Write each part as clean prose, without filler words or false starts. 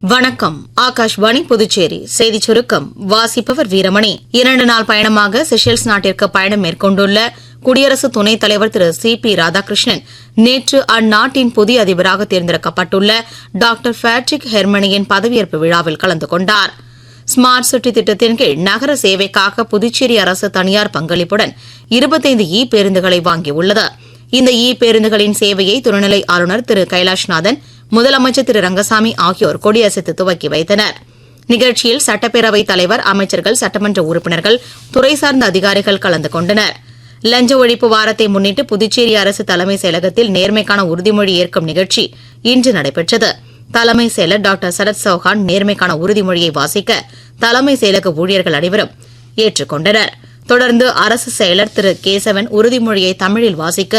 வணக்கம். ஆகாஷ்வாணி புதுச்சேரி செய்திச் சுருக்கம் வாசிப்பவர் வீரமணி. 2 நாள் பயணமாக செஷல்ஸ் நாட்டிற்கு பயணம் மேற்கொண்டுள்ள குடியரசு துணைத் தலைவர் திரு சி.பி. ராதாகிருஷ்ணன் நேற்று அந்நாட்டின் புதிய அதிபராக தேர்ந்தெடுக்கப்பட்டுள்ள டாக்டர் பேட்ரிக் ஹெர்மனியின் பதவியேற்பு விழாவில் கலந்து கொண்டார். ஸ்மார்ட் சிட்டி திட்டத்தின் கீழ் நகர சேவைக்காக புதுச்சேரி அரசு தனியார் பங்களிப்புடன் 25 பேருந்துகளை வாங்கியுள்ளது. இந்த பேருந்துகளின் சேவையை துணைநிலை ஆளுநர் திரு கைலாஷ்நாதன், முதலமைச்சர் திரு ரங்கசாமி ஆகியோர் கொடியசைத்து துவக்கி வைத்தனர். நிகழ்ச்சியில் சட்டப்பேரவைத் தலைவர், அமைச்சர்கள், சட்டமன்ற உறுப்பினர்கள், துறை சார்ந்த அதிகாரிகள் கலந்து கொண்டனர். லஞ்ச ஒழிப்பு வாரத்தை முன்னிட்டு புதுச்சேரி அரசு தலைமைச் செயலகத்தில் நேர்மைக்கான உறுதிமொழி ஏற்கும் நிகழ்ச்சி இன்று நடைபெற்றது. தலைமைச் செயலர் டாக்டர் சரத் சௌஹான் நேர்மைக்கான உறுதிமொழியை வாசிக்க தலைமைச் செயலக ஊழியர்கள் அனைவரும் ஏற்றுக் கொண்டனர். தொடர்ந்து அரசு செயலர் திரு கேசவன் உறுதிமொழியை தமிழில் வாசிக்க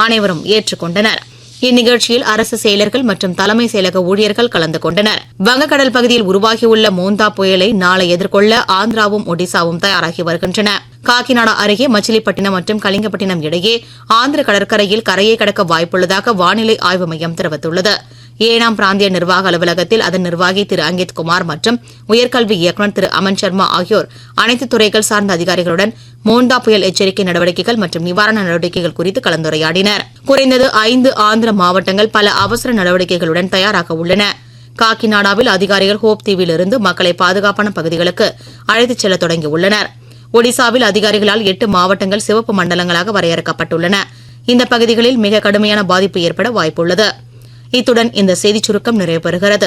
அனைவரும் ஏற்றுக் கொண்டனர். இந்நிகழ்ச்சியில் அரசு செயலர்கள் மற்றும் தலைமை செயலக ஊழியர்கள் கலந்து கொண்டனர். வங்கக்கடல் பகுதியில் உருவாகியுள்ள மோந்தா புயலை நாளை எதிர்கொள்ள ஆந்திராவும் ஒடிசாவும் தயாராகி வருகின்றன. காக்கிநாடா அருகே மச்சிலிப்பட்டினம் மற்றும் கலிங்கப்பட்டினம் இடையே ஆந்திர கடற்கரையில் கரையை கடக்க வாய்ப்புள்ளதாக வானிலை ஆய்வு மையம் தெரிவித்துள்ளது. ஏனாம் பிராந்திய நிர்வாக அலுவலகத்தில் அதன் நிர்வாகி திரு அங்கித் குமார் மற்றும் உயர்கல்வி இயக்குநர் திரு அமன் சர்மா ஆகியோர் அனைத்து துறைகள் சார்ந்த அதிகாரிகளுடன் மோந்தா புயல் எச்சரிக்கை நடவடிக்கைகள் மற்றும் நிவாரண நடவடிக்கைகள் குறித்து கலந்துரையாடினர். குறைந்தது 5 ஆந்திர மாவட்டங்கள் பல அவசர நடவடிக்கைகளுடன் தயாராக உள்ளன. காக்கிநாடாவில் அதிகாரிகள் ஹோப் தீவிலிருந்து மக்களை பாதுகாப்பான பகுதிகளுக்கு அழைத்துச் செல்ல தொடங்கியுள்ளனர். ஒடிசாவில் அதிகாரிகளால் 8 மாவட்டங்கள் சிவப்பு மண்டலங்களாக வரையறுக்கப்பட்டுள்ளன. இந்த பகுதிகளில் மிக கடுமையான பாதிப்பு ஏற்பட வாய்ப்புள்ளது. இத்துடன் இந்த செய்திச் சுருக்கம் நிறைவு பெறுகிறது.